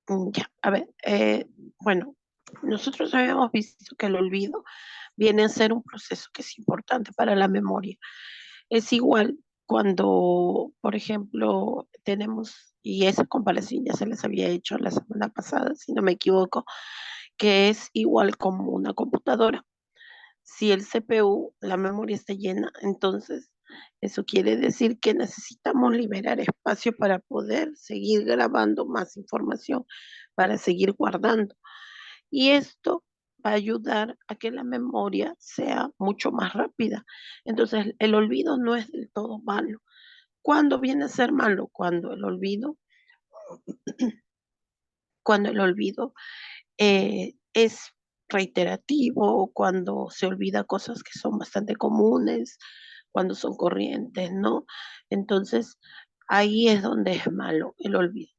Ya, a ver, bueno, nosotros habíamos visto que el olvido viene a ser un proceso que es importante para la memoria. Es igual cuando, por ejemplo, tenemos, y esa comparación ya se les había hecho la semana pasada, si no me equivoco, que es igual como una computadora. Si el CPU, la memoria está llena, entonces eso quiere decir que necesitamos liberar espacio para poder seguir grabando más información, para seguir guardando. Y esto va a ayudar a que la memoria sea mucho más rápida. Entonces, el olvido no es del todo malo. ¿Cuándo viene a ser malo? Cuando el olvido es reiterativo, cuando se olvida cosas que son bastante comunes, cuando son corrientes, ¿no? Entonces, ahí es donde es malo el olvido.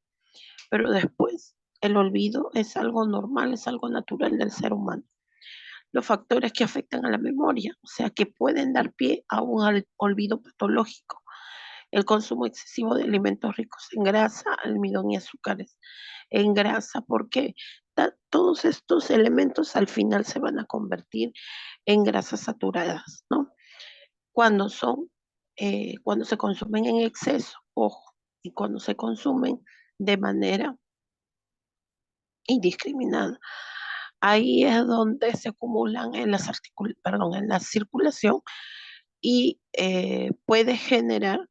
Pero después, el olvido es algo normal, es algo natural del ser humano. Los factores que afectan a la memoria, o sea, que pueden dar pie a un olvido patológico. El consumo excesivo de alimentos ricos en grasa, almidón y azúcares en grasa, porque todos estos elementos al final se van a convertir en grasas saturadas, ¿no? Cuando son, cuando se consumen en exceso, ojo, y cuando se consumen de manera indiscriminada. Ahí es donde se acumulan en perdón, en la circulación y puede generar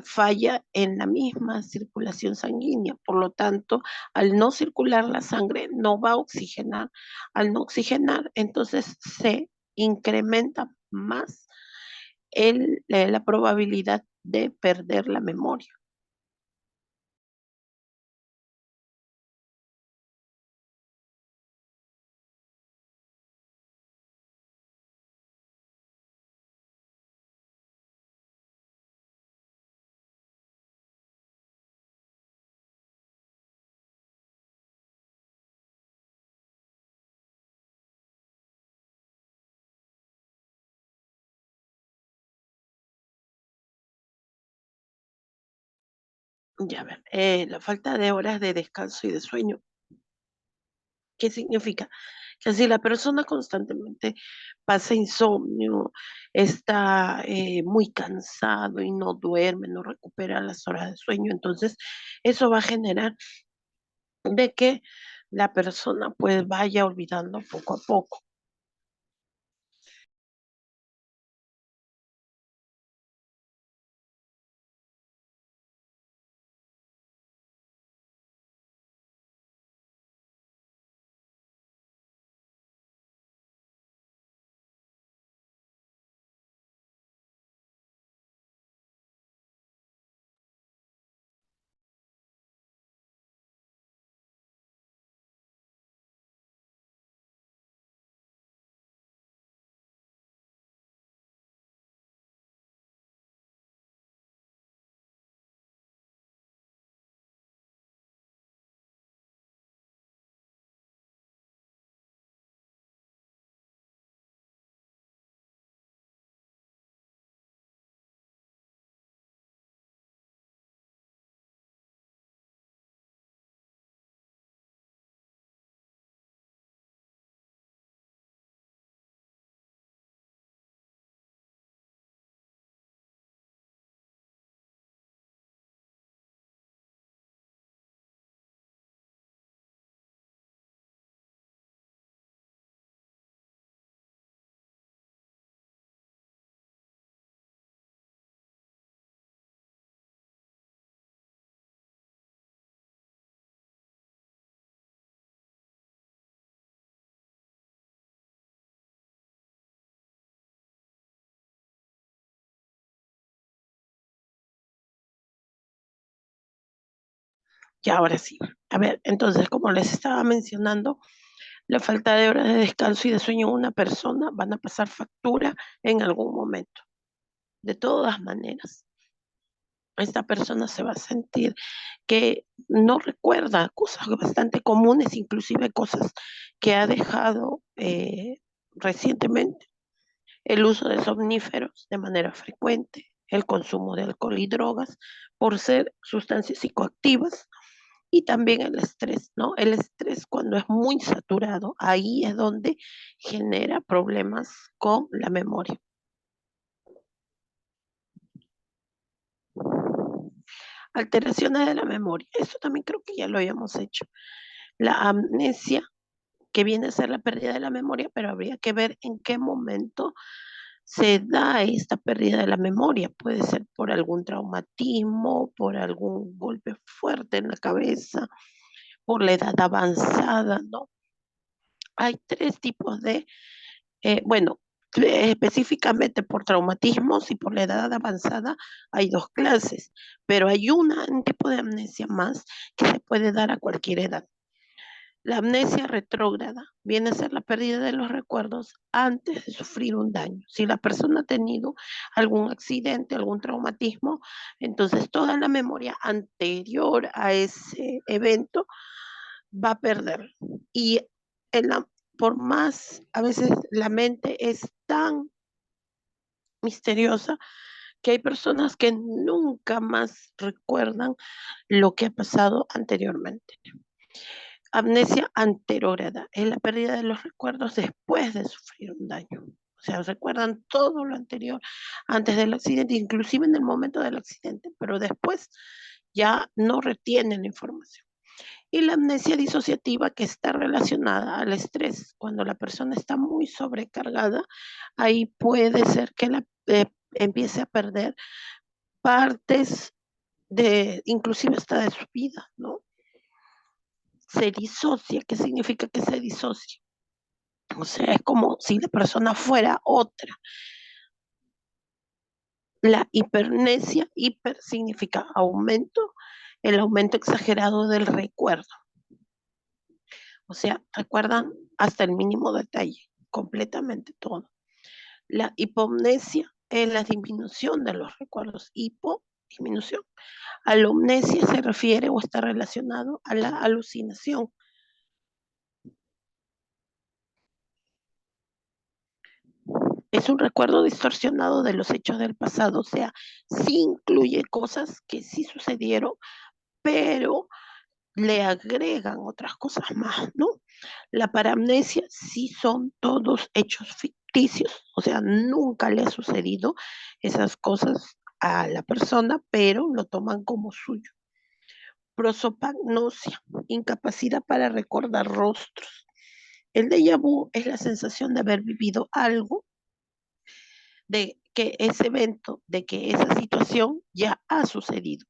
falla en la misma circulación sanguínea. Por lo tanto, al no circular la sangre, no va a oxigenar. Al no oxigenar, entonces se incrementa más la probabilidad de perder la memoria. Ya ver, la falta de horas de descanso y de sueño, ¿qué significa? Que si la persona constantemente pasa insomnio, está muy cansado y no duerme, no recupera las horas de sueño, entonces eso va a generar de que la persona pues vaya olvidando poco a poco. Y ahora sí, a ver, entonces como les estaba mencionando, la falta de horas de descanso y de sueño en una persona van a pasar factura en algún momento. De todas maneras, esta persona se va a sentir que no recuerda cosas bastante comunes, inclusive cosas que ha dejado recientemente. El uso de somníferos de manera frecuente, el consumo de alcohol y drogas por ser sustancias psicoactivas, y también el estrés, ¿no? El estrés cuando es muy saturado, ahí es donde genera problemas con la memoria. Alteraciones de la memoria, eso también creo que ya lo habíamos hecho. La amnesia, que viene a ser la pérdida de la memoria, pero habría que ver en qué momento se da esta pérdida de la memoria. Puede ser por algún traumatismo, por algún golpe fuerte en la cabeza, por la edad avanzada, ¿no? Hay tres tipos de, bueno, específicamente por traumatismos y por la edad avanzada hay dos clases, pero hay un tipo de amnesia más que se puede dar a cualquier edad. La amnesia retrógrada viene a ser la pérdida de los recuerdos antes de sufrir un daño. Si la persona ha tenido algún accidente, algún traumatismo, entonces toda la memoria anterior a ese evento va a perder. Y en la, por más, a veces la mente es tan misteriosa que hay personas que nunca más recuerdan lo que ha pasado anteriormente. Amnesia anterógrada es la pérdida de los recuerdos después de sufrir un daño. O sea, recuerdan todo lo anterior antes del accidente, inclusive en el momento del accidente, pero después ya no retienen la información. Y la amnesia disociativa, que está relacionada al estrés. Cuando la persona está muy sobrecargada, ahí puede ser que empiece a perder partes de, inclusive hasta de su vida, ¿no? Se disocia. ¿Qué significa que se disocia? O sea, es como si la persona fuera otra. La hipernesia, hiper significa aumento, el aumento exagerado del recuerdo. O sea, recuerdan hasta el mínimo detalle, completamente todo. La hipomnesia es la disminución de los recuerdos. Hipo, disminución. Alomnesia se refiere o está relacionado a la alucinación. Es un recuerdo distorsionado de los hechos del pasado, o sea, sí incluye cosas que sí sucedieron, pero le agregan otras cosas más, ¿no? La paramnesia sí son todos hechos ficticios, o sea, nunca le ha sucedido esas cosas a la persona, pero lo toman como suyo. Prosopagnosia, incapacidad para recordar rostros. El déjà vu es la sensación de haber vivido algo, de que ese evento, de que esa situación ya ha sucedido.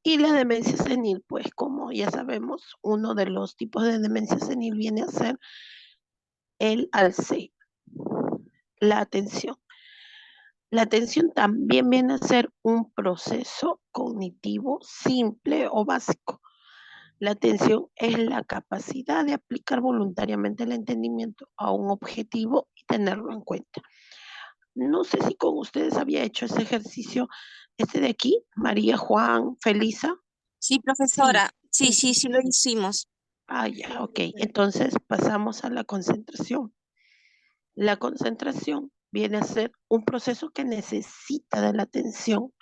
Y la demencia senil, pues como ya sabemos, uno de los tipos de demencia senil viene a ser el Alzheimer, la atención. La atención también viene a ser un proceso cognitivo simple o básico. La atención es la capacidad de aplicar voluntariamente el entendimiento a un objetivo y tenerlo en cuenta. No sé si con ustedes había hecho ese ejercicio, este de aquí, María, Juan, Felisa. Sí, Sí. profesora. Sí, sí, sí lo hicimos. Ah, ya, ok. Entonces pasamos a la concentración. La concentración viene a ser un proceso que necesita de la atención.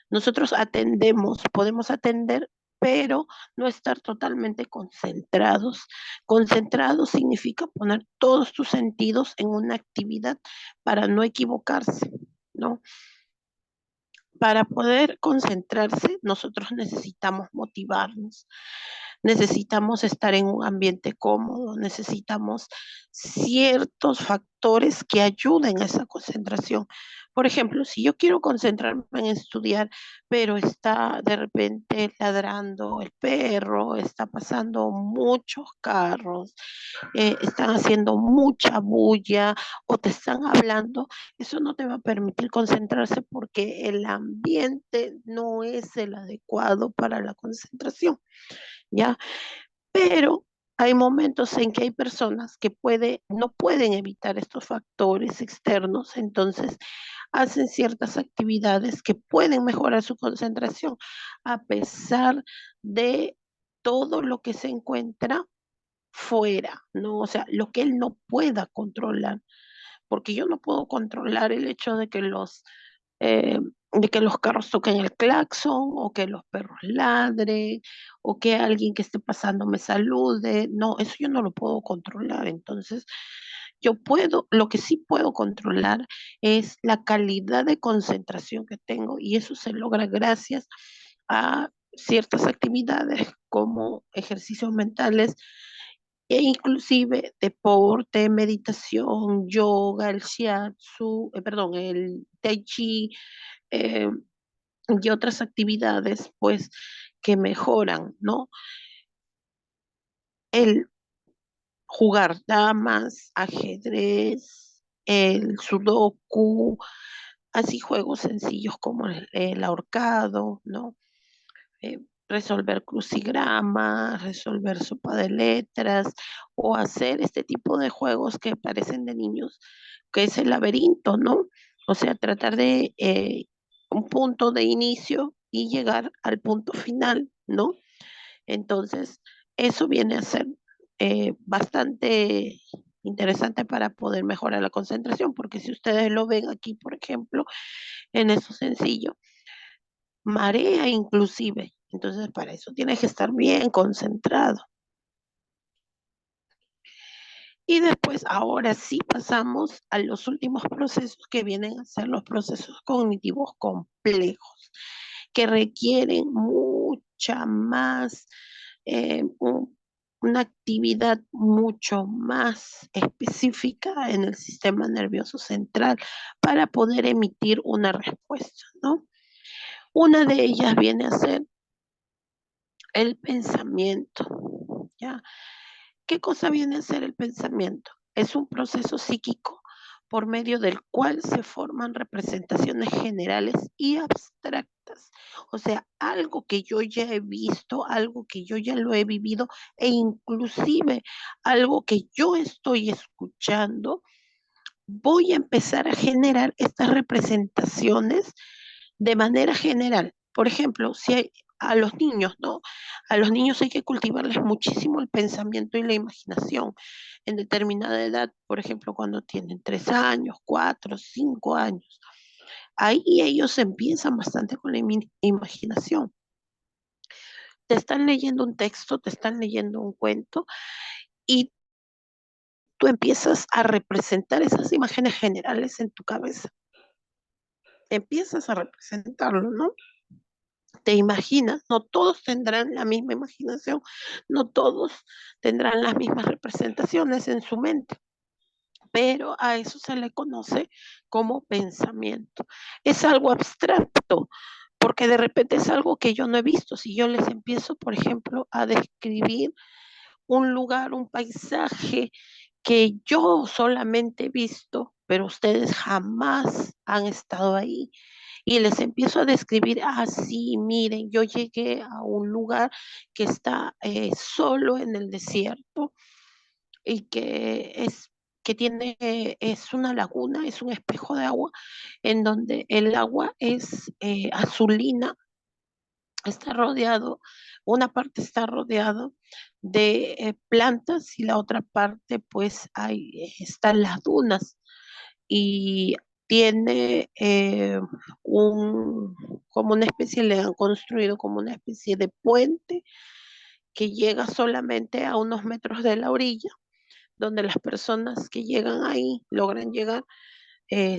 Nosotros atendemos, podemos atender, pero no estar totalmente concentrados. Concentrados significa poner todos tus sentidos en una actividad para no equivocarse, ¿no? Para poder concentrarse, nosotros necesitamos motivarnos, necesitamos estar en un ambiente cómodo, necesitamos ciertos factores que ayuden a esa concentración. Por ejemplo, si yo quiero concentrarme en estudiar, pero está de repente ladrando el perro, está pasando muchos carros, están haciendo mucha bulla o te están hablando, eso no te va a permitir concentrarse porque el ambiente no es el adecuado para la concentración, ¿ya? Pero hay momentos en que hay personas que no pueden evitar estos factores externos, entonces hacen ciertas actividades que pueden mejorar su concentración a pesar de todo lo que se encuentra fuera, ¿no? O sea, lo que él no pueda controlar, porque yo no puedo controlar el hecho de que los eh, de que los carros toquen el claxon o que los perros ladren o que alguien que esté pasando me salude. No, eso yo no lo puedo controlar. Entonces, lo que sí puedo controlar es la calidad de concentración que tengo y eso se logra gracias a ciertas actividades como ejercicios mentales e inclusive deporte, meditación, yoga, el shiatsu, perdón, el tai chi, eh, y otras actividades, pues, que mejoran, ¿no? El jugar damas, ajedrez, el sudoku, así juegos sencillos como el ahorcado, ¿no? eh, Resolver crucigramas, resolver sopa de letras o hacer este tipo de juegos que parecen de niños, que es el laberinto, ¿no? O sea, tratar de un punto de inicio y llegar al punto final, ¿no? Entonces, eso viene a ser bastante interesante para poder mejorar la concentración, porque si ustedes lo ven aquí, por ejemplo, en eso sencillo, marea inclusive. Entonces, para eso tienes que estar bien concentrado. Y después, ahora sí pasamos a los últimos procesos que vienen a ser los procesos cognitivos complejos, que requieren mucha más, una actividad mucho más específica en el sistema nervioso central para poder emitir una respuesta, ¿no? Una de ellas viene a ser el pensamiento, ¿ya? ¿Qué cosa viene a ser el pensamiento? Es un proceso psíquico por medio del cual se forman representaciones generales y abstractas. O sea, algo que yo ya he visto, algo que yo ya lo he vivido e inclusive algo que yo estoy escuchando, voy a empezar a generar estas representaciones de manera general. Por ejemplo, si hay, a los niños, ¿no? A los niños hay que cultivarles muchísimo el pensamiento y la imaginación. En determinada edad, por ejemplo, cuando tienen 3 años, 4, 5 años, ahí ellos empiezan bastante con la imaginación. Te están leyendo un texto, te están leyendo un cuento y tú empiezas a representar esas imágenes generales en tu cabeza. Empiezas a representarlo, ¿no? Te imaginas, no todos tendrán la misma imaginación, no todos tendrán las mismas representaciones en su mente, pero a eso se le conoce como pensamiento. Es algo abstracto, porque de repente es algo que yo no he visto. Si yo les empiezo, por ejemplo, a describir un lugar, un paisaje que yo solamente he visto, pero ustedes jamás han estado ahí y les empiezo a describir, sí, miren, yo llegué a un lugar que está solo en el desierto y que tiene, es una laguna, es un espejo de agua, en donde el agua es azulina, está rodeado, una parte está rodeado de plantas y la otra parte pues están las dunas y tiene como una especie, le han construido como una especie de puente que llega solamente a unos metros de la orilla, donde las personas que llegan ahí, logran llegar,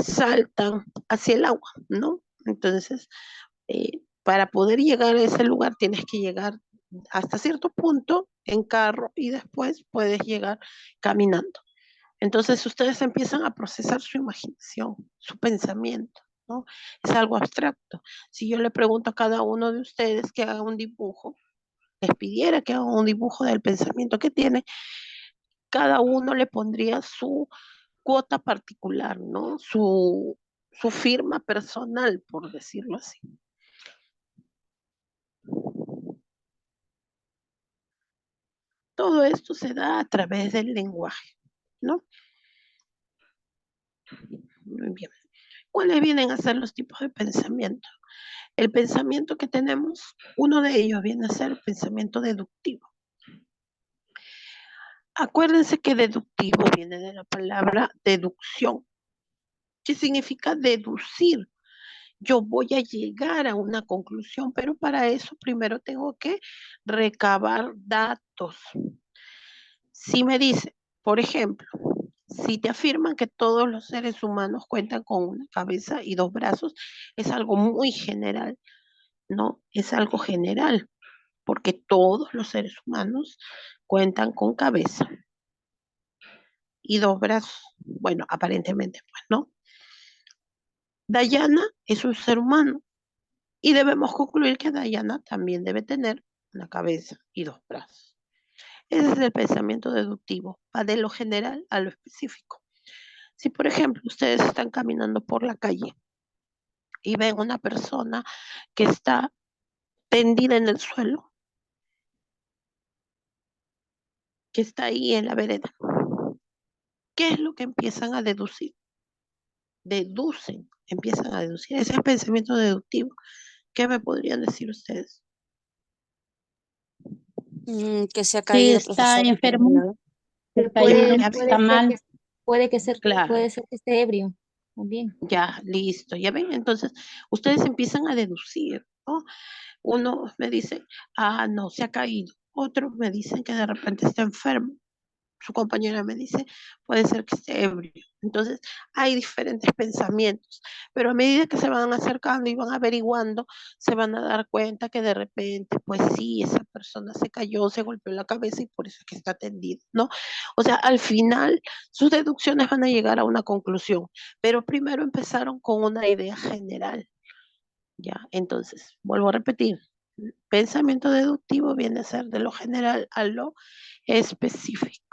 saltan hacia el agua, ¿no? Entonces, para poder llegar a ese lugar tienes que llegar hasta cierto punto en carro y después puedes llegar caminando. Entonces ustedes empiezan a procesar su imaginación, su pensamiento, ¿no? Es algo abstracto. Si yo le pregunto a cada uno de ustedes que haga un dibujo, les pidiera que haga un dibujo del pensamiento que tiene, cada uno le pondría su cuota particular, ¿no? Su firma personal, por decirlo así. Todo esto se da a través del lenguaje, ¿no? Muy bien. ¿Cuáles vienen a ser los tipos de pensamiento? El pensamiento que tenemos, uno de ellos viene a ser el pensamiento deductivo. Acuérdense que deductivo viene de la palabra deducción, que significa deducir. yo voy a llegar a una conclusión, pero para eso primero tengo que recabar datos. Si me dice, por ejemplo, si te afirman que todos los seres humanos cuentan con una cabeza y dos brazos, es algo muy general, ¿no? Es algo general, porque todos los seres humanos cuentan con cabeza y dos brazos. Bueno, aparentemente, pues, ¿no? Dayana es un ser humano y debemos concluir que Dayana también debe tener una cabeza y dos brazos. Ese es el pensamiento deductivo, va de lo general a lo específico. Si, por ejemplo, ustedes están caminando por la calle y ven una persona que está tendida en el suelo, que está ahí en la vereda, ¿qué es lo que empiezan a deducir? Deducen, empiezan a deducir. Ese es el pensamiento deductivo. ¿Qué me podrían decir ustedes? Que se ha Si caído, está profesor. enfermo, Que está herido, Ya ven, está mal. claro, puede ser que esté ebrio también. ya, listo, ya ven. Entonces, ustedes empiezan a deducir, ¿no? Uno me dice, ah, no, se ha caído. Otros me dicen que de repente está enfermo. Su compañera me dice, puede ser que esté ebrio. Entonces, hay diferentes pensamientos, pero a medida que se van acercando y van averiguando, se van a dar cuenta que de repente, pues sí, esa persona se cayó, se golpeó la cabeza y por eso es que está tendido, ¿no? O sea, al final, sus deducciones van a llegar a una conclusión, pero primero empezaron con una idea general, ¿ya? Entonces, vuelvo a repetir, pensamiento deductivo viene a ser de lo general a lo específico.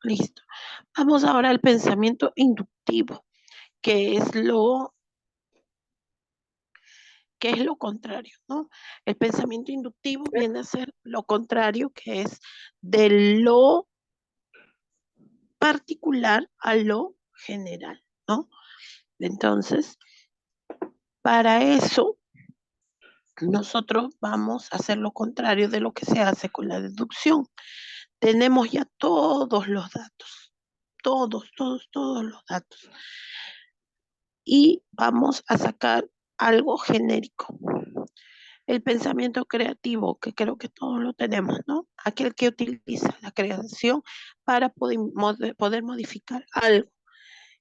Listo. Vamos ahora al pensamiento inductivo, que es lo, que es lo contrario, ¿no? El pensamiento inductivo viene a ser lo contrario, que es de lo particular a lo general, ¿no? Entonces, para eso, nosotros vamos a hacer lo contrario de lo que se hace con la deducción. Tenemos ya todos los datos, todos los datos. Y vamos a sacar algo genérico. El pensamiento creativo, que creo que todos lo tenemos, ¿no? Aquel que utiliza la creación para poder modificar algo,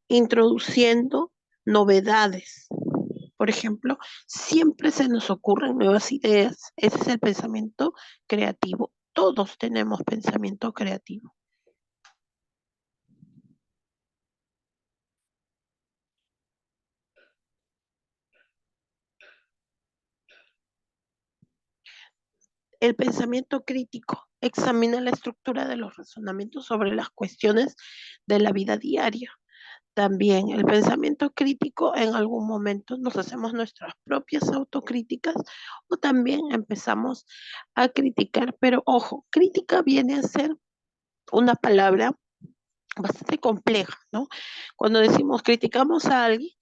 introduciendo novedades. Por ejemplo, siempre se nos ocurren nuevas ideas. Ese es el pensamiento creativo. Todos tenemos pensamiento creativo. El pensamiento crítico examina la estructura de los razonamientos sobre las cuestiones de la vida diaria. También el pensamiento crítico, en algún momento nos hacemos nuestras propias autocríticas o también empezamos a criticar, pero ojo, crítica viene a ser una palabra bastante compleja, ¿no? Cuando decimos criticamos a alguien,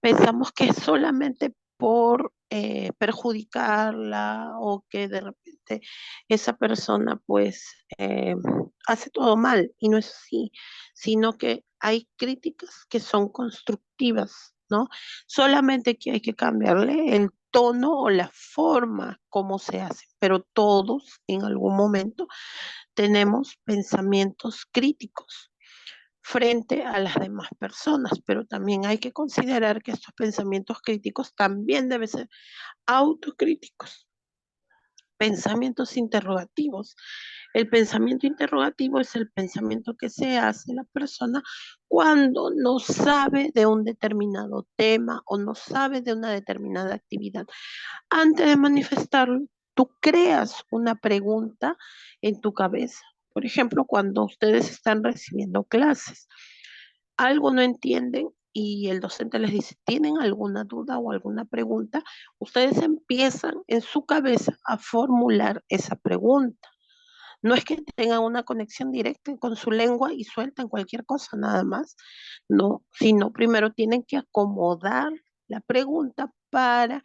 pensamos que es solamente por perjudicarla o que de repente esa persona pues hace todo mal y no es así, sino que hay críticas que son constructivas, ¿no? Solamente que hay que cambiarle el tono o la forma como se hace, pero todos en algún momento tenemos pensamientos críticos frente a las demás personas, pero también hay que considerar que estos pensamientos críticos también deben ser autocríticos, pensamientos interrogativos. El pensamiento interrogativo es el pensamiento que se hace la persona cuando no sabe de un determinado tema o no sabe de una determinada actividad. Antes de manifestarlo, tú creas una pregunta en tu cabeza. Por ejemplo, cuando ustedes están recibiendo clases, algo no entienden y el docente les dice, ¿tienen alguna duda o alguna pregunta? Ustedes empiezan en su cabeza a formular esa pregunta. No es que tengan una conexión directa con su lengua y sueltan cualquier cosa nada más, no, sino primero tienen que acomodar la pregunta para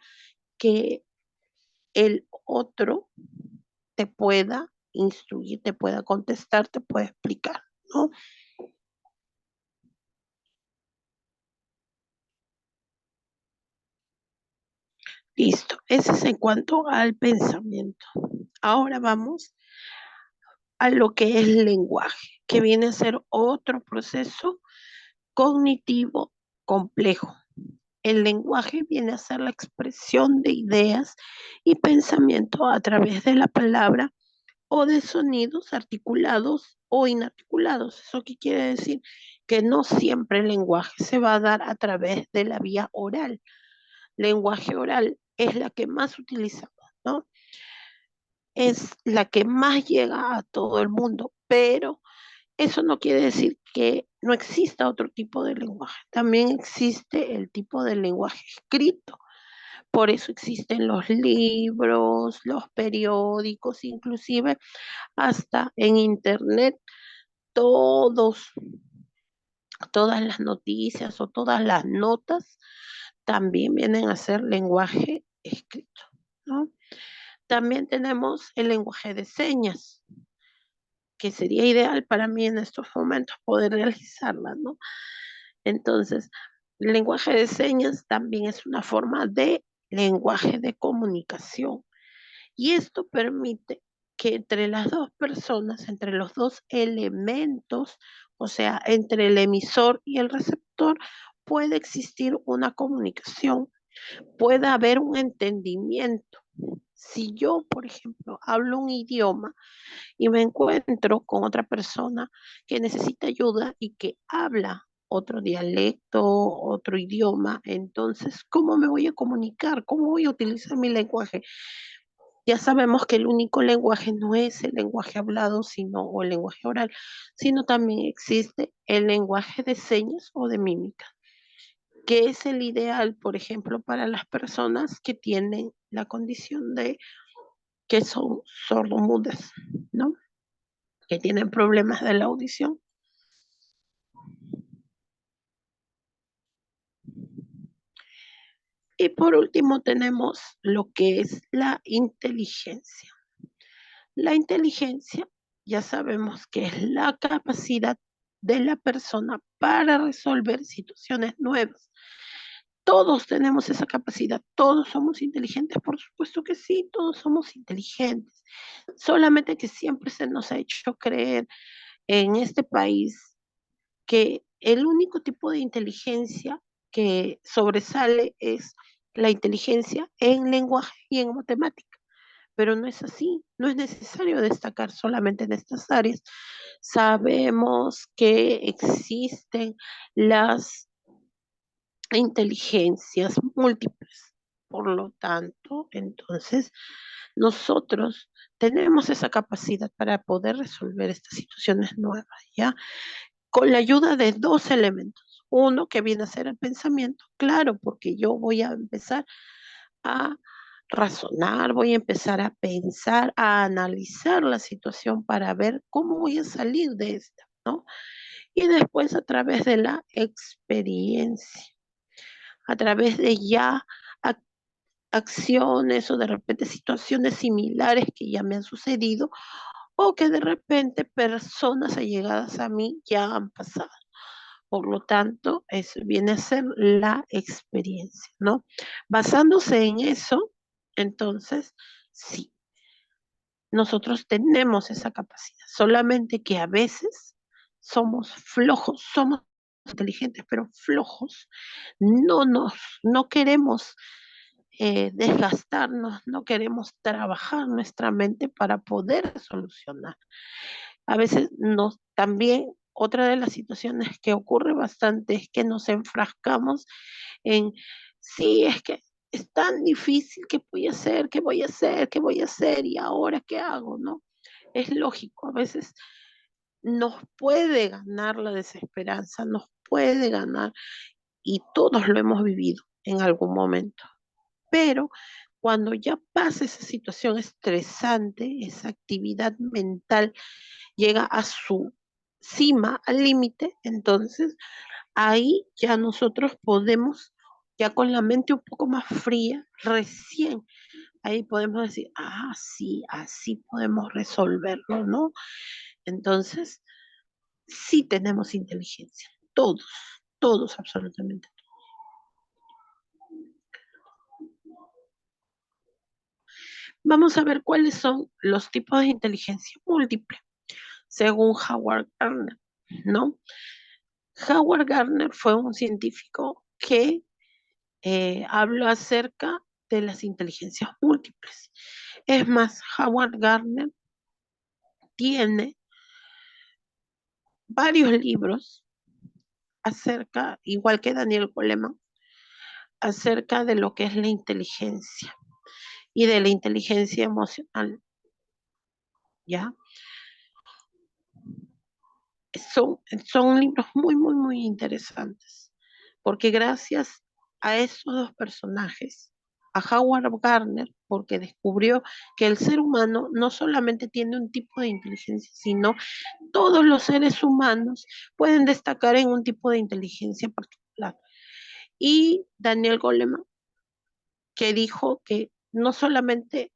que el otro te pueda instruir, te pueda contestar, te pueda explicar, ¿no? Listo, ese es en cuanto al pensamiento. Ahora vamos a lo que es el lenguaje, que viene a ser otro proceso cognitivo complejo. El lenguaje viene a ser la expresión de ideas y pensamiento a través de la palabra o de sonidos articulados o inarticulados. ¿Eso qué quiere decir? Que no siempre el lenguaje se va a dar a través de la vía oral. Lenguaje oral es la que más utilizamos, ¿no? Es la que más llega a todo el mundo, pero eso no quiere decir que no exista otro tipo de lenguaje. También existe el tipo de lenguaje escrito. Por eso existen los libros, los periódicos, inclusive hasta en internet, todos, todas las noticias o todas las notas también vienen a ser lenguaje escrito, ¿no? También tenemos el lenguaje de señas, que sería ideal para mí en estos momentos poder realizarla, ¿no? Entonces, el lenguaje de señas también es una forma de lenguaje de comunicación y esto permite que entre las dos personas, entre los dos elementos, o sea, entre el emisor y el receptor, puede existir una comunicación, puede haber un entendimiento. Si yo, por ejemplo, hablo un idioma y me encuentro con otra persona que necesita ayuda y que habla otro dialecto, otro idioma, entonces, ¿cómo me voy a comunicar? ¿Cómo voy a utilizar mi lenguaje? Ya sabemos que el único lenguaje no es el lenguaje hablado, sino o el lenguaje oral, sino también existe el lenguaje de señas o de mímica, que es el ideal, por ejemplo, para las personas que tienen la condición de que son sordomudas, ¿no? Que tienen problemas de la audición. Y por último tenemos lo que es la inteligencia. La inteligencia ya sabemos que es la capacidad de la persona para resolver situaciones nuevas. Todos tenemos esa capacidad, todos somos inteligentes, por supuesto que sí, todos somos inteligentes. Solamente que siempre se nos ha hecho creer en este país que el único tipo de inteligencia que sobresale es la inteligencia en lenguaje y en matemática, pero no es así, no es necesario destacar solamente en estas áreas. Sabemos que existen las inteligencias múltiples, por lo tanto, entonces nosotros tenemos esa capacidad para poder resolver estas situaciones nuevas, ¿ya? Con la ayuda de dos elementos. Uno que viene a ser el pensamiento, claro, porque yo voy a empezar a razonar, voy a empezar a pensar, a analizar la situación para ver cómo voy a salir de esta, ¿no? Y después a través de la experiencia, a través de ya ac- acciones o de repente situaciones similares que ya me han sucedido o que de repente personas allegadas a mí ya han pasado. Por lo tanto, eso viene a ser la experiencia, ¿no? Basándose en eso, entonces, sí, nosotros tenemos esa capacidad, solamente que a veces somos flojos, somos inteligentes, pero flojos, no queremos desgastarnos, no queremos trabajar nuestra mente para poder solucionar. A veces también otra de las situaciones que ocurre bastante es que nos enfrascamos en, sí, es que es tan difícil, ¿qué voy a hacer? ¿Qué voy a hacer? ¿Qué voy a hacer? ¿Y ahora qué hago? ¿No? Es lógico, a veces nos puede ganar la desesperanza, nos puede ganar, y todos lo hemos vivido en algún momento. Pero cuando ya pasa esa situación estresante, esa actividad mental llega a su cima, al límite, entonces ahí ya nosotros podemos, ya con la mente un poco más fría, recién ahí podemos decir, ah, sí, así podemos resolverlo, ¿no? Entonces, sí tenemos inteligencia, todos, todos absolutamente. Vamos a ver cuáles son los tipos de inteligencia múltiple, según Howard Gardner, ¿no? Howard Gardner fue un científico que habló acerca de las inteligencias múltiples. Es más, Howard Gardner tiene varios libros acerca, igual que Daniel Goleman, acerca de lo que es la inteligencia y de la inteligencia emocional, ¿ya? Son libros muy, muy, muy interesantes, porque gracias a esos dos personajes, a Howard Gardner, porque descubrió que el ser humano no solamente tiene un tipo de inteligencia, sino todos los seres humanos pueden destacar en un tipo de inteligencia particular. Y Daniel Goleman, que dijo que no solamente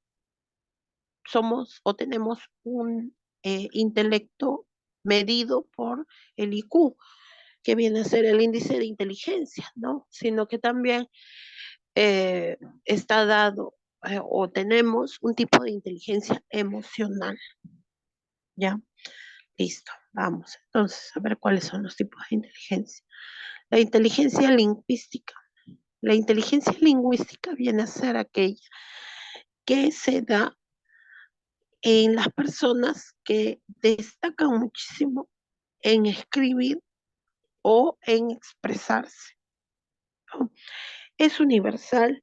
somos o tenemos un intelecto medido por el IQ, que viene a ser el índice de inteligencia, ¿no? Sino que también eh, está dado o tenemos un tipo de inteligencia emocional, ¿ya? Listo, vamos entonces a ver cuáles son los tipos de inteligencia. La inteligencia lingüística. La inteligencia lingüística viene a ser aquella que se da en las personas que destacan muchísimo en escribir o en expresarse, ¿no? Es universal.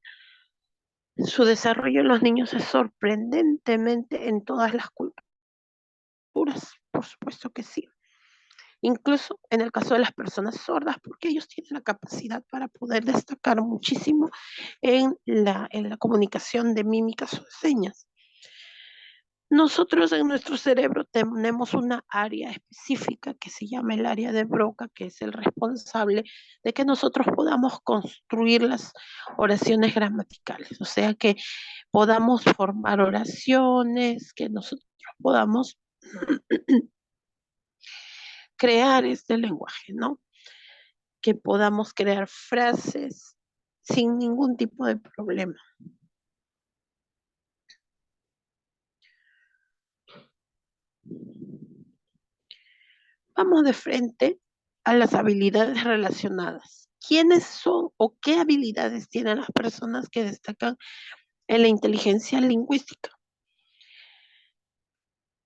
Su desarrollo en los niños es sorprendentemente en todas las culturas, por supuesto que sí. Incluso en el caso de las personas sordas, porque ellos tienen la capacidad para poder destacar muchísimo en la comunicación de mímicas o de señas. Nosotros en nuestro cerebro tenemos una área específica que se llama el área de Broca, que es el responsable de que nosotros podamos construir las oraciones gramaticales, o sea, que podamos formar oraciones, que nosotros podamos crear este lenguaje, ¿no? Que podamos crear frases sin ningún tipo de problema. Vamos de frente a las habilidades relacionadas. ¿Quiénes son o qué habilidades tienen las personas que destacan en la inteligencia lingüística?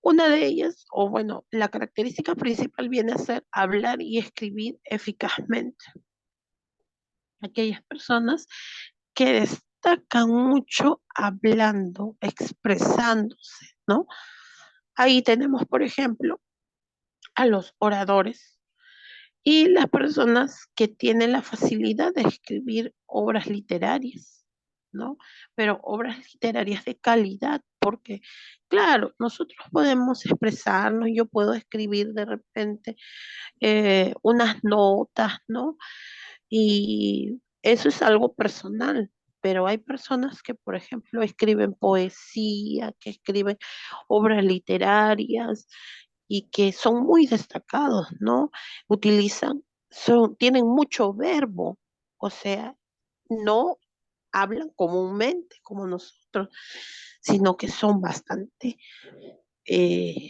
Una de ellas, o bueno, la característica principal viene a ser hablar y escribir eficazmente. Aquellas personas que destacan mucho hablando, expresándose, ¿no? Ahí tenemos, por ejemplo, a los oradores y las personas que tienen la facilidad de escribir obras literarias, ¿no? Pero obras literarias de calidad, porque, claro, nosotros podemos expresarnos, yo puedo escribir de repente unas notas, ¿no? Y eso es algo personal, pero hay personas que, por ejemplo, escriben poesía, que escriben obras literarias y que son muy destacados, ¿no? Tienen mucho verbo, o sea, no hablan comúnmente como nosotros, sino que son eh,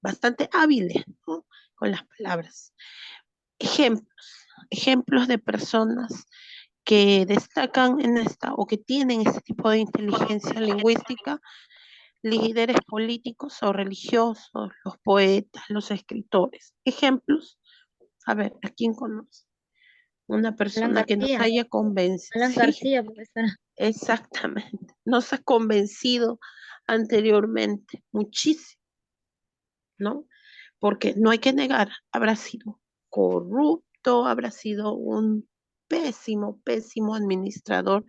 bastante hábiles, ¿no? Con las palabras. Ejemplos, ejemplos de personas que destacan en esta o que tienen este tipo de inteligencia lingüística, líderes políticos o religiosos, los poetas, los escritores. Ejemplos, a ver, ¿a quién conoce? Una Alan persona que nos García, haya convencido, Alan sí, García, profesora. exactamente, nos ha convencido anteriormente muchísimo, ¿no? Porque no hay que negar, habrá sido corrupto, habrá sido un pésimo, pésimo administrador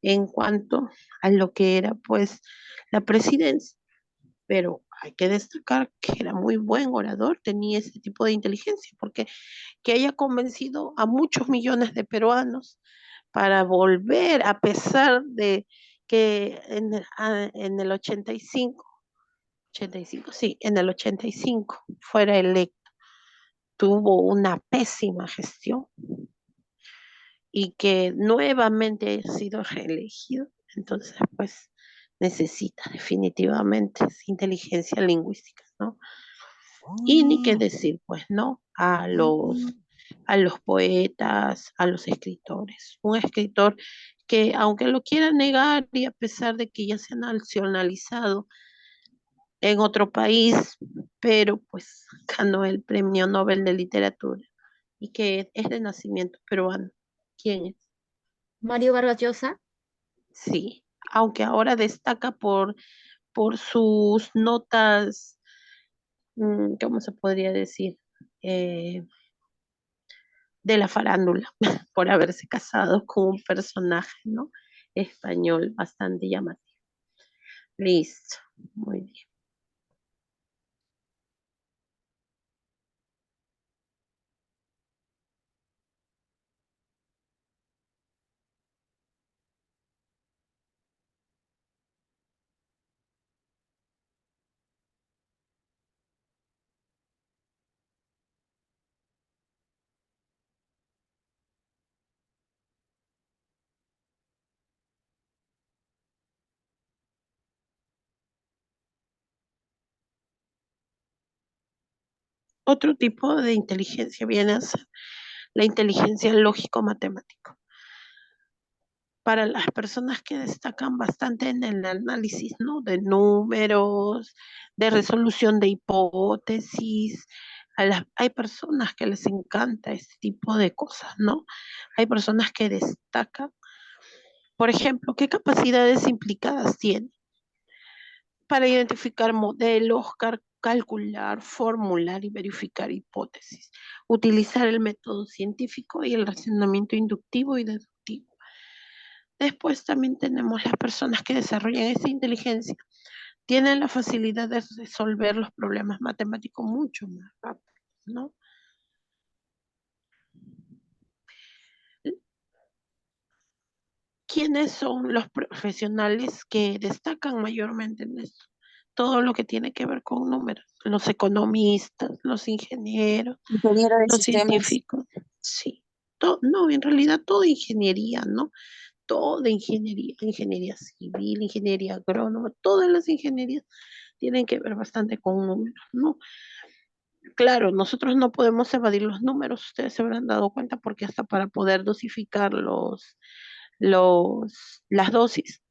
en cuanto a lo que era pues la presidencia, pero hay que destacar que era muy buen orador, tenía ese tipo de inteligencia, porque que haya convencido a muchos millones de peruanos para volver, a pesar de que en el 85, sí, en el 85 fuera electo, tuvo una pésima gestión y que nuevamente haya sido reelegido, entonces pues necesita definitivamente inteligencia lingüística, ¿no? Y ni qué decir, pues, ¿no? A los poetas, a los escritores. Un escritor que, aunque lo quiera negar y a pesar de que ya se ha nacionalizado en otro país, pero pues ganó el Premio Nobel de Literatura y que es de nacimiento peruano. ¿Quién es? Mario Vargas Llosa. Sí, aunque ahora destaca por sus notas, ¿cómo se podría decir? Eh, de la farándula, por haberse casado con un personaje, ¿no? Español bastante llamativo. Listo, muy bien. Otro tipo de inteligencia viene a ser la inteligencia lógico-matemática. Para las personas que destacan bastante en el análisis, ¿no? De números, de resolución de hipótesis, hay personas que les encanta este tipo de cosas, ¿no? Hay personas que destacan, por ejemplo, qué capacidades implicadas tiene para identificar modelos, calcular, formular y verificar hipótesis, utilizar el método científico y el razonamiento inductivo y deductivo. Después también tenemos las personas que desarrollan esta inteligencia, tienen la facilidad de resolver los problemas matemáticos mucho más rápido, ¿no? ¿Quiénes son los profesionales que destacan mayormente en esto? Todo lo que tiene que ver con números, los economistas, los ingenieros, Ingeniero de los sistemas. científicos, sí. No, en realidad toda ingeniería, ¿no? Toda ingeniería, ingeniería civil, ingeniería agrónoma, todas las ingenierías tienen que ver bastante con números, ¿no? Claro, nosotros no podemos evadir los números, ustedes se habrán dado cuenta, porque hasta para poder dosificar las dosis,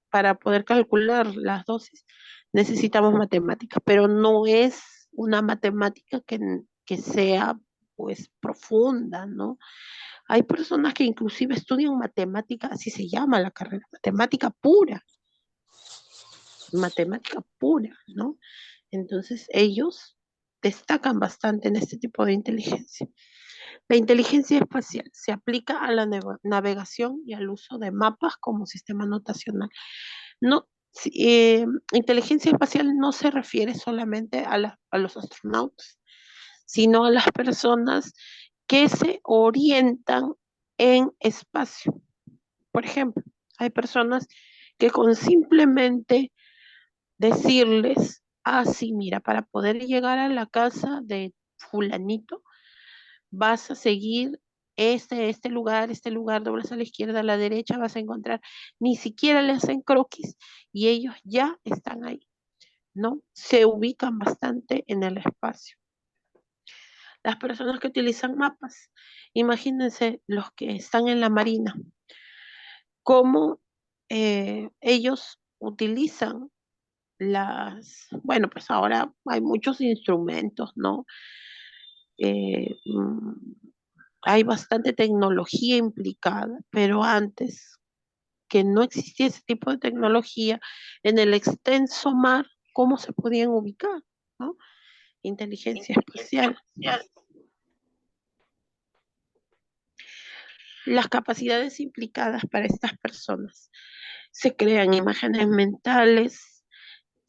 para poder calcular las dosis, necesitamos matemáticas, pero no es una matemática que sea pues profunda, ¿no? Hay personas que inclusive estudian matemática, así se llama la carrera, matemática pura, ¿no? Entonces ellos destacan bastante en este tipo de inteligencia. La inteligencia espacial se aplica a la navegación y al uso de mapas como sistema notacional. No, inteligencia espacial no se refiere solamente a los astronautas, sino a las personas que se orientan en espacio. Por ejemplo, hay personas que con simplemente decirles, sí, mira, para poder llegar a la casa de fulanito, vas a seguir este lugar, doblas a la izquierda, a la derecha, vas a encontrar, ni siquiera le hacen croquis y ellos ya están ahí, ¿no? Se ubican bastante en el espacio. Las personas que utilizan mapas Imagínense los que están en la marina, cómo ellos utilizan bueno, pues ahora hay muchos instrumentos, ¿no? Eh, mm, Hay bastante tecnología implicada, pero antes que no existía ese tipo de tecnología, en el extenso mar, ¿cómo se podían ubicar? ¿No? Inteligencia espacial. Las capacidades implicadas para estas personas. Se crean imágenes mentales,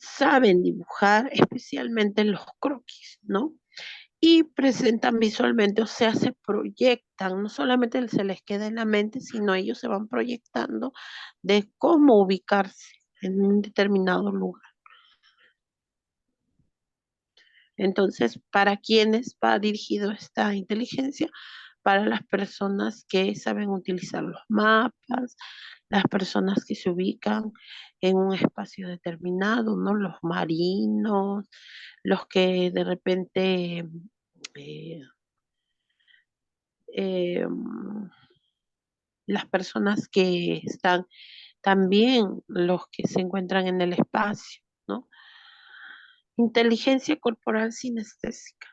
saben dibujar, especialmente los croquis, ¿no? Y presentan visualmente, o sea, se proyectan, no solamente se les queda en la mente, sino ellos se van proyectando de cómo ubicarse en un determinado lugar. Entonces, ¿para quiénes va dirigido esta inteligencia? Para las personas que saben utilizar los mapas, las personas que se ubican en un espacio determinado, ¿no? Los marinos, los que de repente eh, eh, las personas que están también los que se encuentran en el espacio, ¿no? Inteligencia corporal sinestésica.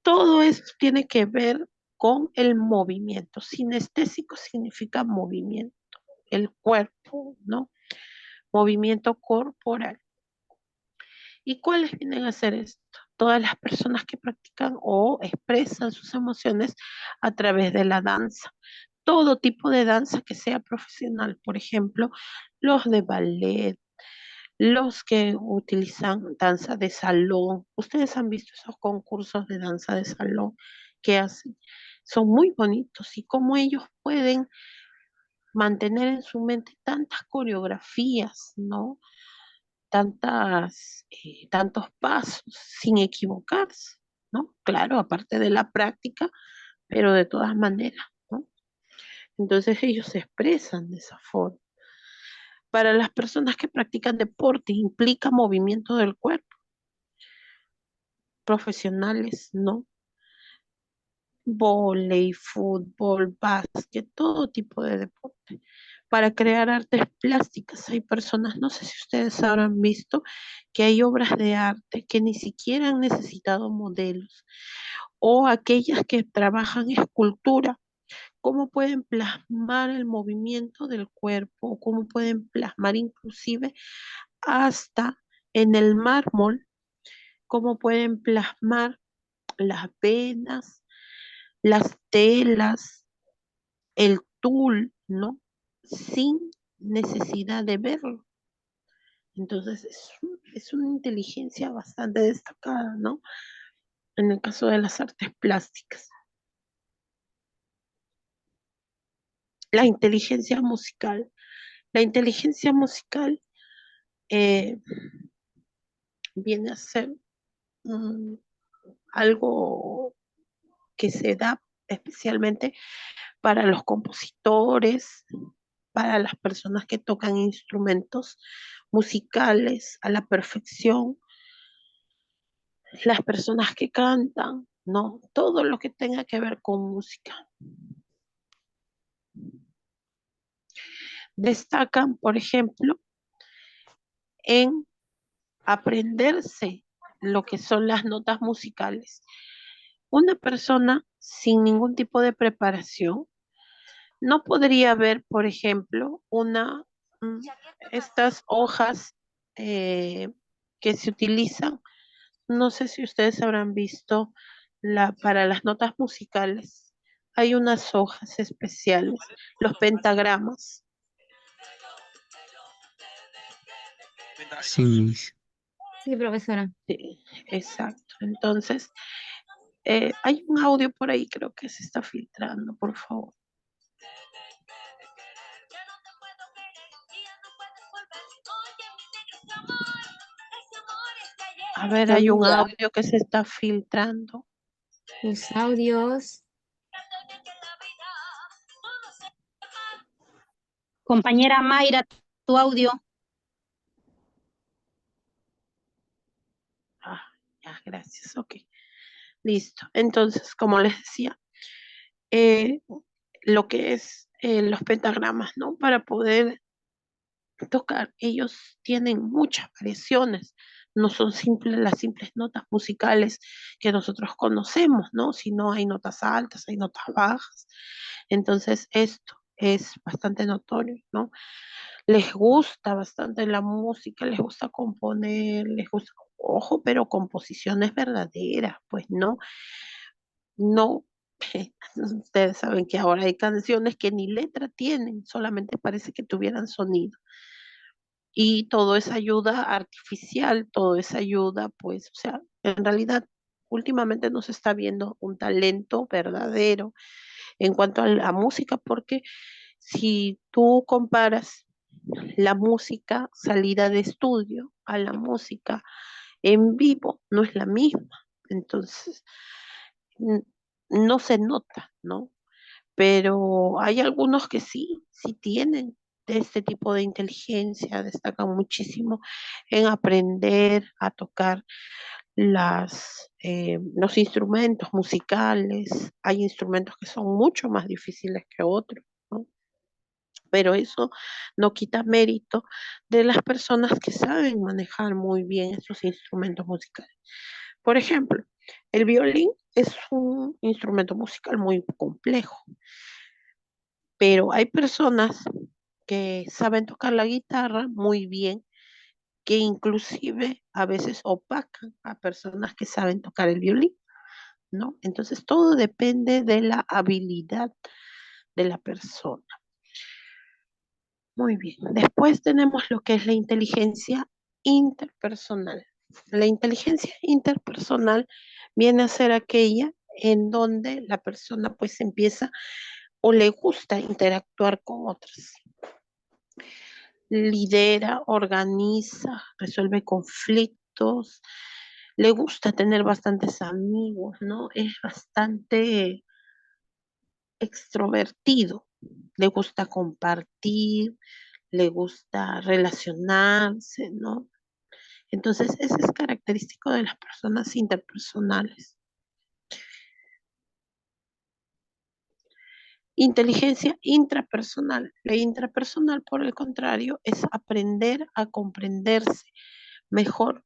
Todo esto tiene que ver con el movimiento. Sinestésico significa movimiento, el cuerpo, ¿no? Movimiento corporal. ¿Y cuáles vienen a hacer esto? Todas las personas que practican o expresan sus emociones a través de la danza. Todo tipo de danza que sea profesional, por ejemplo, los de ballet, los que utilizan danza de salón. Ustedes han visto esos concursos de danza de salón que hacen. Son muy bonitos y cómo ellos pueden mantener en su mente tantas coreografías, ¿no? Tantos pasos sin equivocarse, ¿no? Claro, aparte de la práctica, pero de todas maneras, ¿no? Entonces ellos se expresan de esa forma. Para las personas que practican deporte, implica movimiento del cuerpo, profesionales, ¿no? Vóley, fútbol, básquet, todo tipo de deporte. Para crear artes plásticas hay personas, no sé si ustedes habrán visto, que hay obras de arte que ni siquiera han necesitado modelos, o aquellas que trabajan escultura, cómo pueden plasmar el movimiento del cuerpo, o cómo pueden plasmar inclusive hasta en el mármol, cómo pueden plasmar las venas, las telas, el tul, ¿no? Sin necesidad de verlo. Entonces es una inteligencia bastante destacada, ¿no? En el caso de las artes plásticas. La inteligencia musical. La inteligencia musical eh, viene a ser mm, algo que se da especialmente para los compositores, para las personas que tocan instrumentos musicales a la perfección, las personas que cantan, ¿no? Todo lo que tenga que ver con música. Destacan, por ejemplo, en aprenderse lo que son las notas musicales. Una persona sin ningún tipo de preparación no podría ver, por ejemplo, mm, estas hojas eh, que se utilizan. No sé si ustedes habrán visto para las notas musicales. Hay unas hojas especiales, los pentagramas. Sí, Sí, profesora. Sí, exacto. Entonces, hay un audio por ahí, creo que se está filtrando, por favor. A ver, hay un Amiga, audio que se está filtrando. Tus audios. compañera Mayra, tu audio. Ah, ya, gracias. Ok, listo. Entonces, como les decía, eh, lo que es los pentagramas, ¿no? Para poder tocar. Ellos tienen muchas variaciones, no son simples las simples notas musicales que nosotros conocemos, ¿no? Sino hay notas altas, hay notas bajas. Entonces, esto es bastante notorio, ¿no? Les gusta bastante la música, les gusta componer, les gusta, ojo, pero composiciones verdaderas, pues no, no. Ustedes saben que ahora hay canciones que ni letra tienen, solamente parece que tuvieran sonido. Y todo es ayuda artificial, todo es ayuda, pues, o sea, en realidad últimamente no se está viendo un talento verdadero en cuanto a la música, porque si tú comparas la música salida de estudio a la música en vivo, no es la misma. Entonces, n- no se nota, ¿no? Pero hay algunos que sí, sí tienen de este tipo de inteligencia, destacan muchísimo en aprender a tocar los instrumentos musicales. Hay instrumentos que son mucho más difíciles que otros, ¿no? Pero eso no quita mérito de las personas que saben manejar muy bien esos instrumentos musicales. Por ejemplo, el violín es un instrumento musical muy complejo, pero hay personas que saben tocar la guitarra muy bien, que inclusive a veces opacan a personas que saben tocar el violín, ¿no? Entonces todo depende de la habilidad de la persona. Muy bien. Después tenemos lo que es la inteligencia interpersonal. La inteligencia interpersonal viene a ser aquella en donde la persona pues empieza o le gusta interactuar con otras. Lidera, organiza, resuelve conflictos, le gusta tener bastantes amigos, ¿no? Es bastante extrovertido, le gusta compartir, le gusta relacionarse, ¿no? Entonces, ese es característico de las personas interpersonales. Inteligencia intrapersonal. La intrapersonal, por el contrario, es aprender a comprenderse mejor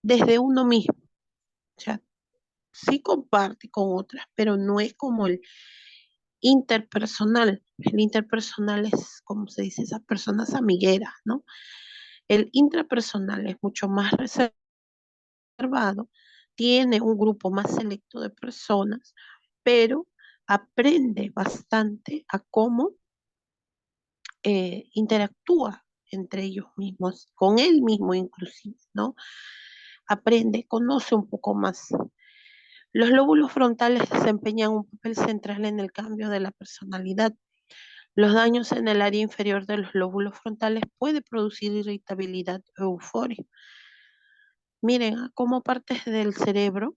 desde uno mismo. O sea, sí comparte con otras, pero no es como el interpersonal. El interpersonal es, como se dice, esas personas amigueras, ¿no? El intrapersonal es mucho más reservado, tiene un grupo más selecto de personas, pero aprende bastante a cómo interactúa entre ellos mismos, con él mismo inclusive, ¿no? Aprende, conoce un poco más. Los lóbulos frontales desempeñan un papel central en el cambio de la personalidad. Los daños en el área inferior de los lóbulos frontales puede producir irritabilidad o euforia. Miren, cómo partes del cerebro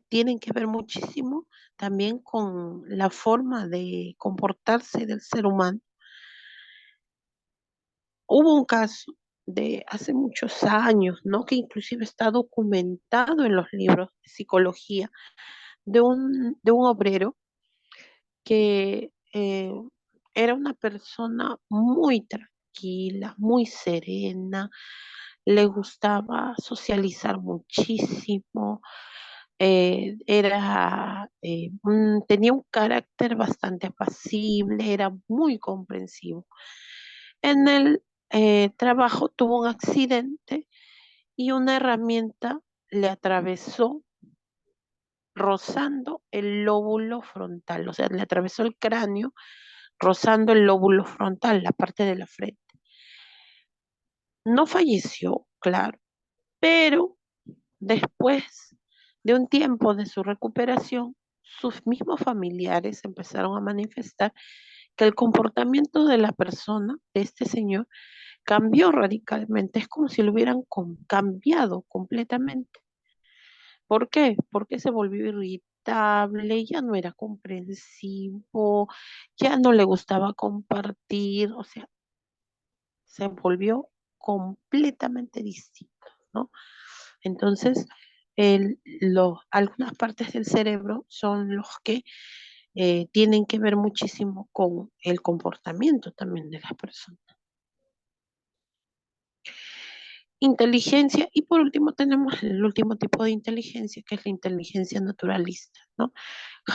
tienen que ver muchísimo también con la forma de comportarse del ser humano. Hubo un caso de hace muchos años, ¿no? Que inclusive está documentado en los libros de psicología de un obrero que era una persona muy tranquila, muy serena, le gustaba socializar muchísimo, tenía un carácter bastante apacible, era muy comprensivo. En el trabajo tuvo un accidente y una herramienta le atravesó rozando el lóbulo frontal, o sea, le atravesó el cráneo rozando el lóbulo frontal, la parte de la frente. No falleció, claro, pero después de un tiempo de su recuperación, sus mismos familiares empezaron a manifestar que el comportamiento de la persona, de este señor, cambió radicalmente. Es como si lo hubieran cambiado completamente. ¿Por qué? Porque se volvió irritable, ya no era comprensivo, ya no le gustaba compartir, o sea, se volvió completamente distinto, ¿no? Entonces, algunas partes del cerebro son los que tienen que ver muchísimo con el comportamiento también de las personas. Inteligencia, y por último tenemos el último tipo de inteligencia, que es la inteligencia naturalista, ¿no?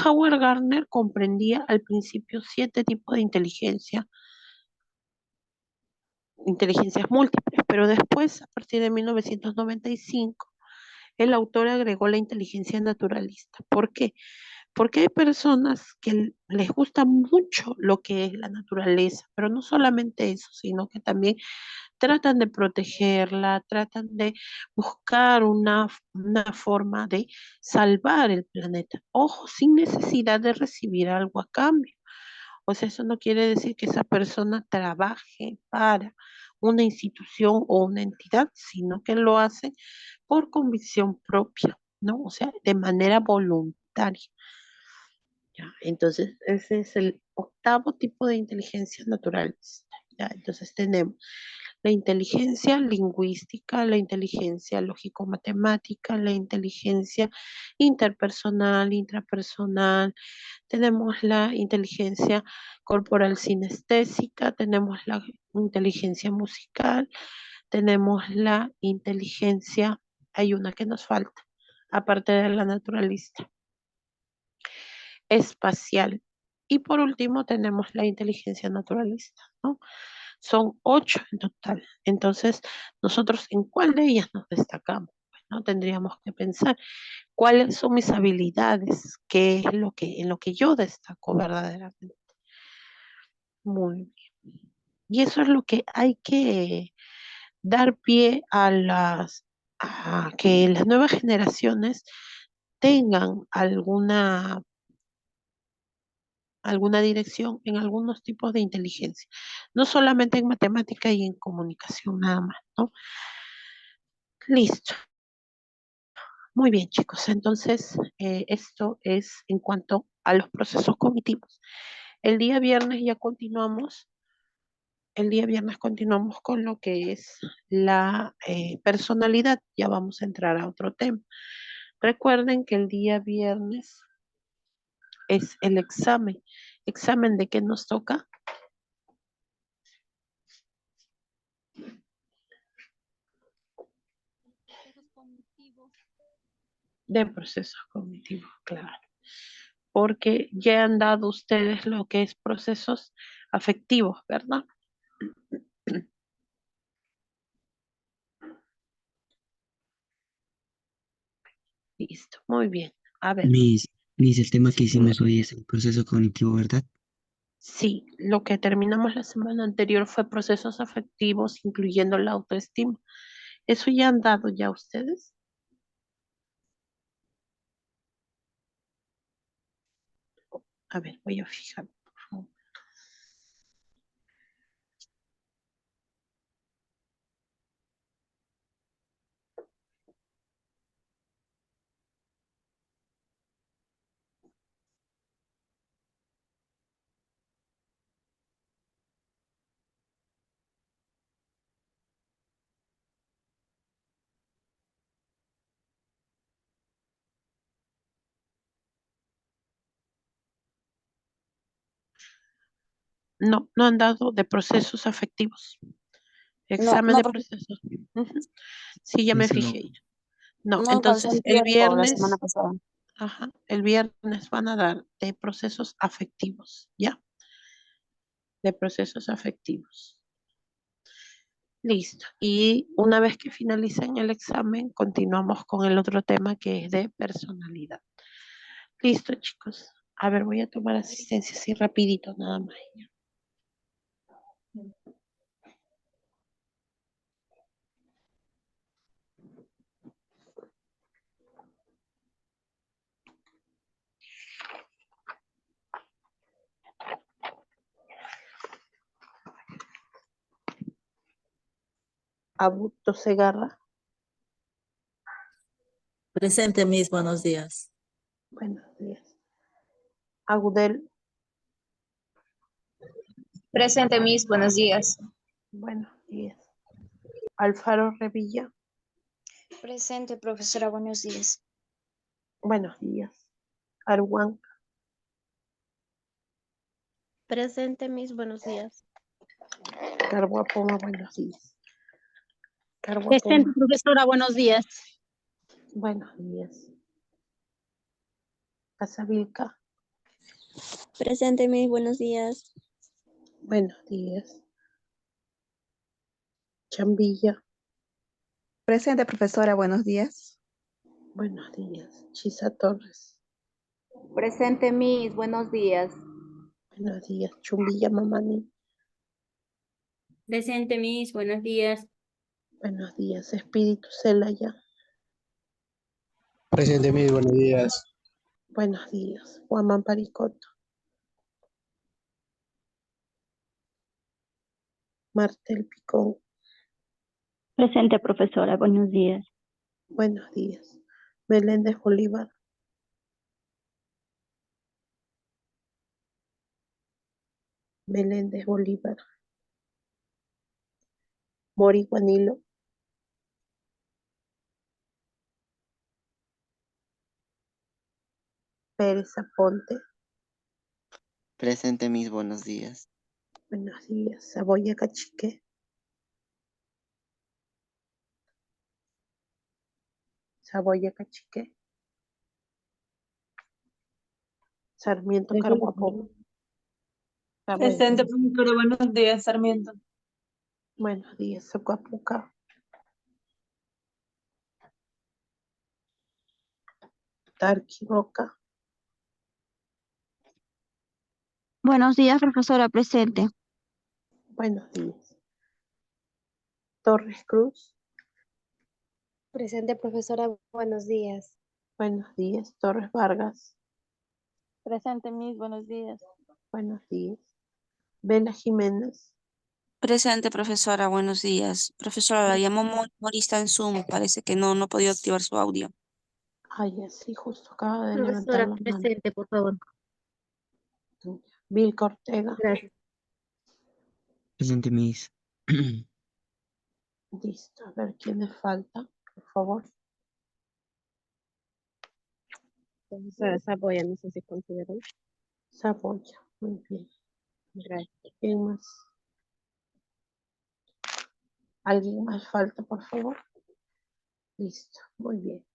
Howard Gardner comprendía al principio 7 tipos de inteligencias múltiples, pero después, a partir de 1995, el autor agregó la inteligencia naturalista. ¿Por qué? Porque hay personas que les gusta mucho lo que es la naturaleza, pero no solamente eso, sino que también tratan de protegerla, tratan de buscar una forma de salvar el planeta. Ojo, sin necesidad de recibir algo a cambio. O sea, eso no quiere decir que esa persona trabaje para una institución o una entidad, sino que lo hace por convicción propia, ¿no? O sea, de manera voluntaria. ¿Ya? Entonces, ese es el octavo tipo de inteligencia naturalista. ¿Ya? Entonces tenemos la inteligencia lingüística, la inteligencia lógico-matemática, la inteligencia interpersonal, intrapersonal, tenemos la inteligencia corporal sinestésica, tenemos la inteligencia musical, tenemos la inteligencia, hay una que nos falta, aparte de la naturalista, espacial. Y por último tenemos la inteligencia naturalista, ¿no? Son 8 en total. Entonces, nosotros en cuál de ellas nos destacamos. ¿No? Tendríamos que pensar cuáles son mis habilidades, qué es lo que, en lo que yo destaco verdaderamente. Muy bien. Y eso es lo que hay que dar pie a que las nuevas generaciones tengan alguna dirección en algunos tipos de inteligencia, no solamente en matemática y en comunicación nada más, ¿no? Listo. Muy bien, chicos. Entonces, esto es en cuanto a los procesos cognitivos. El día viernes ya continuamos. El día viernes continuamos con lo que es la personalidad. Ya vamos a entrar a otro tema. Recuerden que el día viernes es el examen. ¿Examen de qué nos toca? De procesos cognitivos, claro. Porque ya han dado ustedes lo que es procesos afectivos, ¿verdad? Listo, muy bien. A ver, El tema que hicimos hoy es el proceso cognitivo, ¿verdad? sí, lo que terminamos la semana anterior fue procesos afectivos, incluyendo la autoestima. ¿Eso ya han dado ya ustedes? A ver, voy a fijar, por favor. No, no han dado de procesos afectivos. No, Examen no, de procesos. Ujú. Sí, ya me Eso no. fijé. No, no alcancé entonces el tiempo la semana pasada. el viernes van a dar de procesos afectivos, ¿ya? De procesos afectivos. Listo. Y una vez que finalicen el examen, continuamos con el otro tema que es de personalidad. Listo, chicos. A ver, voy a tomar asistencia así rapidito, nada más. Abuto Segarra. Presente, mis buenos días. Buenos días. Agudel. Presente, Miss, buenos días. Buenos días. Alfaro Revilla. Presente, profesora, buenos días. Buenos días. Arwan. Presente, Miss. Buenos días. Carguapoma, buenos días. Presente, Carguapoma, profesora, buenos días. buenos días. Casavilca, Presente, Miss. Buenos días. buenos días. Chambilla, Presente, profesora, buenos días. buenos días. Chisa Torres, Presente, Miss, buenos días. buenos días. Chumbilla Mamani, Presente, Miss. Buenos días. buenos días. Espíritu Celaya, Presente, Miss, buenos días. buenos días. Guamán Paricoto, Martel Picón, Presente, profesora, buenos días. buenos días. Meléndez Bolívar, Meléndez Bolívar. Mori Guanilo, Pérez Aponte, Presente, Miss, buenos días. buenos días. Saboya Cachique, Saboya Cachique. Sarmiento Carguapoma. Presente, profesora, buenos días, Sarmiento. Buenos días, Socapuca. Tarqui Roca, Buenos días, profesora, presente. buenos días. Torres Cruz, Presente, profesora. Buenos días. buenos días. Torres Vargas, Presente, Miss. Buenos días. buenos días. Vela Jiménez, Presente, profesora, buenos días. Profesora, la llamó Mori, está en Zoom, parece que no ha podido activar su audio. ay, así justo acaba de levantar Profesora, la mano. presente, por favor. Vilca Ortega, Gracias. Presente, Miss. listo. A ver quién le falta, por favor. Profesora Saboya, no sé si consideró. Saboya, muy bien. Gracias. ¿Quién más? ¿Alguien más falta, por favor? Listo, muy bien.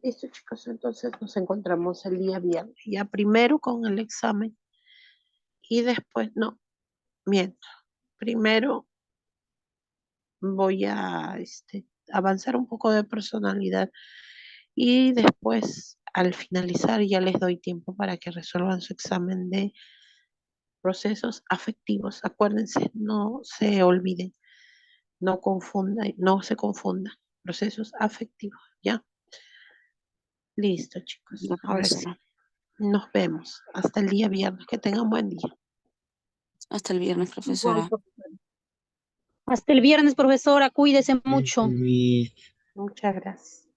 Listo, chicos, entonces nos encontramos el día viernes. Ya primero con el examen y después, no, miento. Primero voy a avanzar un poco de personalidad y después, al finalizar, ya les doy tiempo para que resuelvan su examen de procesos afectivos. Acuérdense, no se olviden, no se confundan. Procesos afectivos, ¿ya? Listo, chicos. La Ahora sí. profesora. Nos vemos hasta el día viernes. Que tengan buen día. Hasta el viernes, profesora. Hasta el viernes, profesora, cuídese Presente, mucho. Miss. Muchas gracias.